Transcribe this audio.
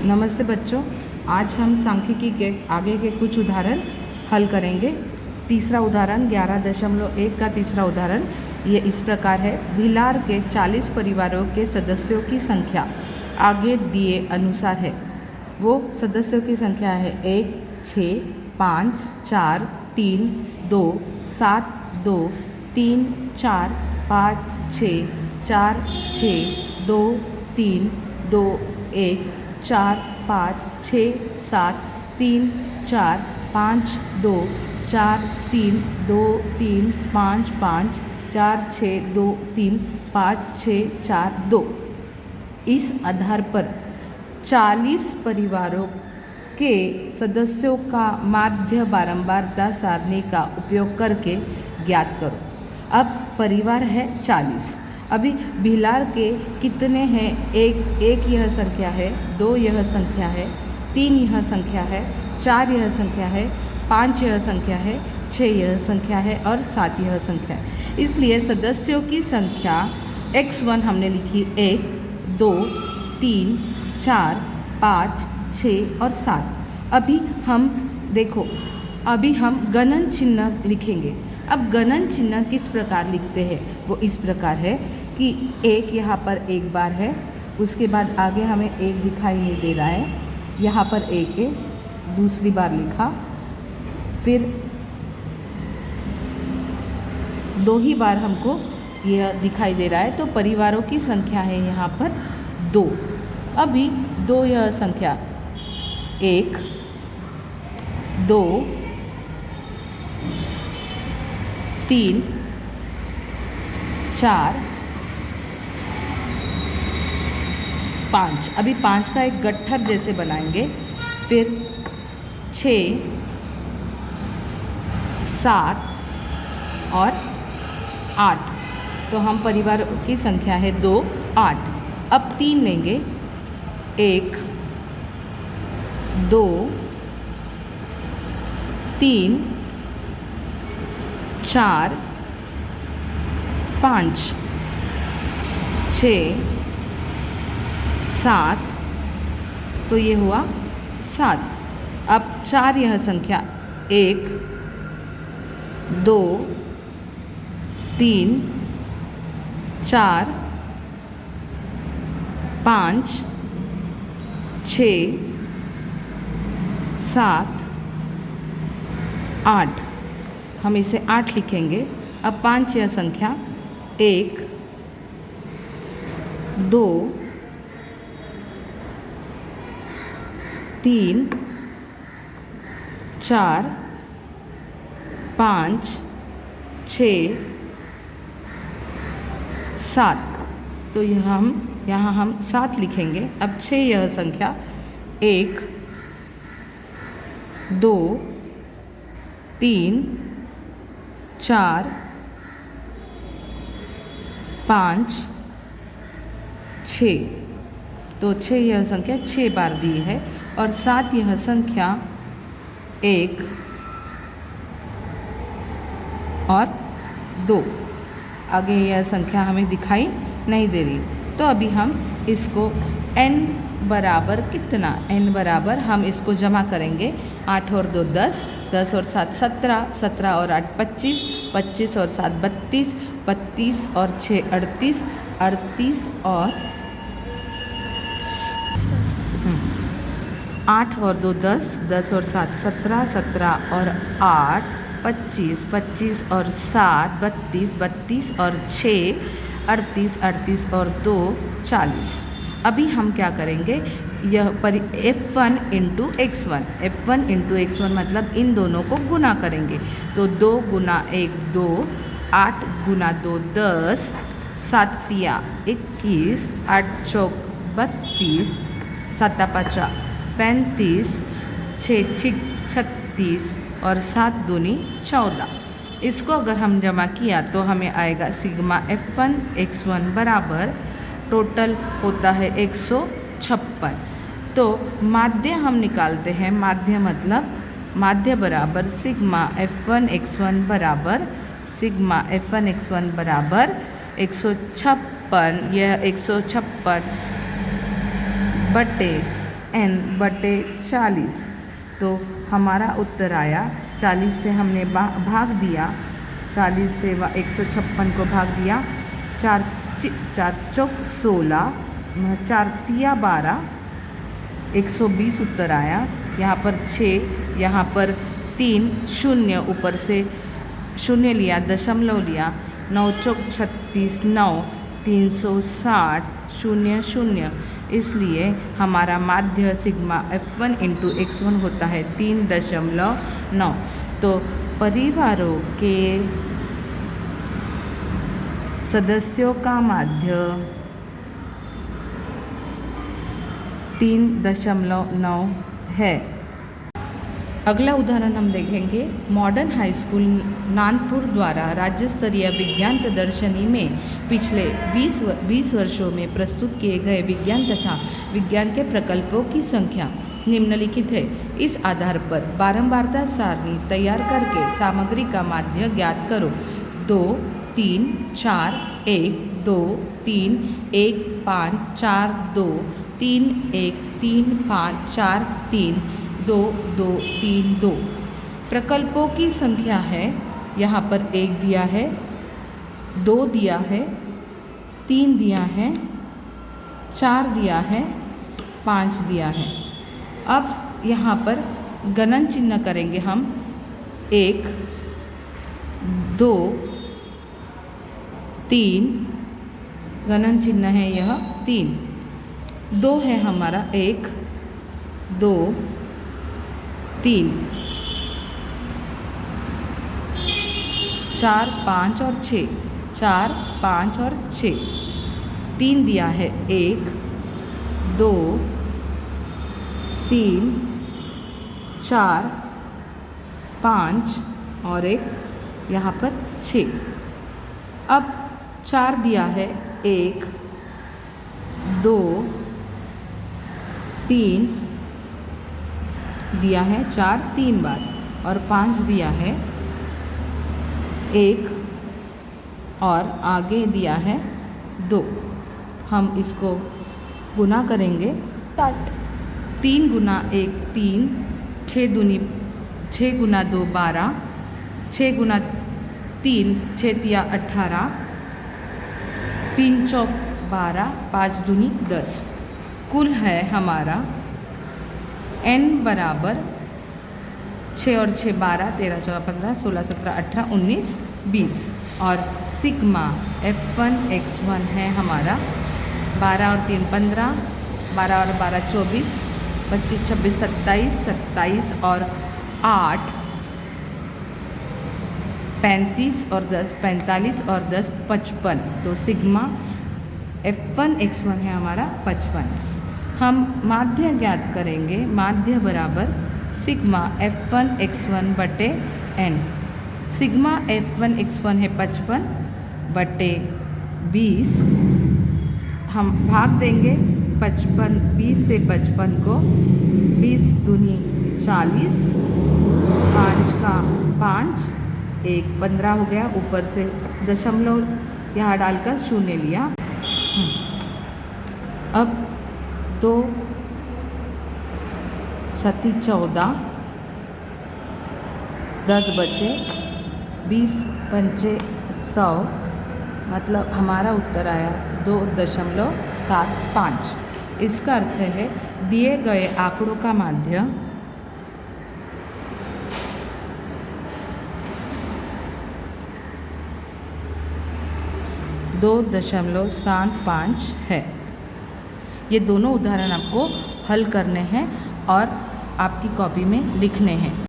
नमस्ते बच्चों, आज हम सांख्यिकी के आगे के कुछ उदाहरण हल करेंगे। तीसरा उदाहरण 11.1 का तीसरा उदाहरण ये इस प्रकार है। भिलार के 40 परिवारों के सदस्यों की संख्या आगे दिए अनुसार है। वो सदस्यों की संख्या है 1, 6, 5, 4, 3, 2, 7, 2, 3, 4, 5, 6, 4, 6, 2, 3, 2, 1, 4, 5, 6, 7, 3, 4, 5, 2, 4, 3, 2, 3, 5, 5, 4, 6, 2, 3, 5, 6, 4, 2। इस आधार पर 40 परिवारों के सदस्यों का माध्य बारंबारता सारणी का उपयोग करके ज्ञात करो। अब परिवार है 40। अभी भिलार के कितने हैं? एक यह संख्या है, 2 यह संख्या है, 3 यह संख्या है, 4 यह संख्या है, 5 यह संख्या है, 6 यह संख्या है और 7 यह संख्या है। इसलिए सदस्यों की संख्या x1 हमने लिखी 1, 2, 3, 4, 5, 6 और 7। अभी हम देखो, अभी हम गणन चिन्ह लिखेंगे। अब गणन चिन्ह किस प्रकार लिखते हैं? वो इस प्रकार है कि 1 यहाँ पर एक बार है, उसके बाद आगे हमें 1 दिखाई नहीं दे रहा है, यहाँ पर 1 है, दूसरी बार लिखा, फिर 2 ही बार हमको यह दिखाई दे रहा है, तो परिवारों की संख्या है यहाँ पर 2। अभी 2 यह संख्या 1, 2, 3, 4, 5। अभी 5 का एक गट्ठर जैसे बनाएंगे, फिर 6, 7 और 8। तो हम परिवार की संख्या है 2, 8। अब 3 लेंगे, 1, 2, 3, 4, 5, 6, 7। तो ये हुआ 7। अब 4 यह संख्या 1, 2, 3, 4, 5, 6, 7, 8। हम इसे 8 लिखेंगे। अब 5 यह संख्या 1, 2, 3, 4, 5, 6, 7। तो यहाँ हम 7 लिखेंगे। अब 6 यह संख्या 1, 2, 3, 4, 5, 6। तो 6 यह संख्या 6 बार दी है। और 7 यह संख्या 1 और 2। आगे यह संख्या हमें दिखाई नहीं दे रही, तो अभी हम इसको n बराबर कितना, n बराबर हम इसको जमा करेंगे। 8 और 2 10, 10 और 7 17, 17 और 8 25, 25 और 7 32, 32 और 6 38, 38 और 8 और 2 10, 10 और 7 17, 17 और 8 25, 25 और 7 32, 32 और 6 38, 38 और 2 40। अभी हम क्या करेंगे? यह F1 into x1, F1 into x1 मतलब इन दोनों को गुना करेंगे। तो 2 गुना 1 2, 8 गुना 2 10, 7 या 21, 8 चौक 32, 7 पाँचा 35, 6 छिक 36 और 7 दूनी 14। इसको अगर हम जमा किया तो हमें आएगा सिग्मा F1 x1 बराबर टोटल होता है 156। तो माध्य हम निकालते हैं। माध्य मतलब माध्य बराबर सिग्मा F1 x1 बराबर सिग्मा F1 x1 बराबर 156। यह 156 बटे n/40। तो हमारा उत्तर आया 40 से हमने भाग दिया, 40 से 156 को भाग दिया, 4 चौक 16, 4 तिया 12, 120 उत्तर आया। यहाँ पर 6, यहाँ पर 3 शून्य, ऊपर से शून्य लिया, दशमलव लिया, 9 चौक 36, 9, 360, 0 0, इसलिए हमारा माध्य सिग्मा F1 × x1 होता है 3.9। तो परिवारों के सदस्यों का माध्य 3.9 है। अगला उदाहरण हम देखेंगे। मॉडर्न हाई स्कूल नानपुर द्वारा राज्य स्तरीय विज्ञान प्रदर्शनी में पिछले 20 वर्षों में प्रस्तुत किए गए विज्ञान तथा विज्ञान के प्रकल्पों की संख्या निम्नलिखित है। इस आधार पर बारंबारता सारणी तैयार करके सामग्री का माध्य ज्ञात करो। 2 3 4 1 2 3 1 5 4 2 3 1 3 5 4 3 2 2 3 2। प्रकल्पों की संख्या है, यहाँ पर 1 दिया है, 2 दिया है, 3 दिया है, 4 दिया है, 5 दिया है। अब यहाँ पर गणन चिन्ह करेंगे हम। 1 2 3, गणन चिन्ह है यह 3, 2 है हमारा, 1 2 3, 4 5 और 6, 4 5 और 6, 3 दिया है, 1 2 3 4 5 और 1 यहाँ पर 6। अब 4 दिया है, 1 2 3 दिया है, 4 3 बार, और 5 दिया है 1 और आगे दिया है 2। हम इसको गुना करेंगे। 3 गुना 1 3, 6 दूनी 6 गुना 2 12, 6 गुना 3 6 तिया 18, 3 चौक 12, 5 दूनी 10। कुल है हमारा n बराबर 6 और 6 12, 13 14 15 16 17 18 19 20, और सिग्मा F1 x1 है हमारा 12 और 3 15, 12 और 12 24, 25 26 27 27 और 8 35 और 10 45 और 10 55। तो सिग्मा F1 x1 है हमारा 55। हम माध्य ज्ञात करेंगे। माध्य बराबर सिग्मा F1 x1 बटे n। सिग्मा F1 x1 है 55 बटे 20। हम भाग देंगे 55, 20 से 55 को, 20 दूनी 40, 5 का 5, 1 15 हो गया, ऊपर से दशमलव यहाँ डालकर शून्य लिया। अब 2 छत्ती 14, 10 बचे, 20 पंचे 100, मतलब हमारा उत्तर आया 2.75। इसका अर्थ है दिए गए आंकड़ों का माध्य 2.75 है। ये दोनों उदाहरण आपको हल करने हैं और आपकी कॉपी में लिखने हैं।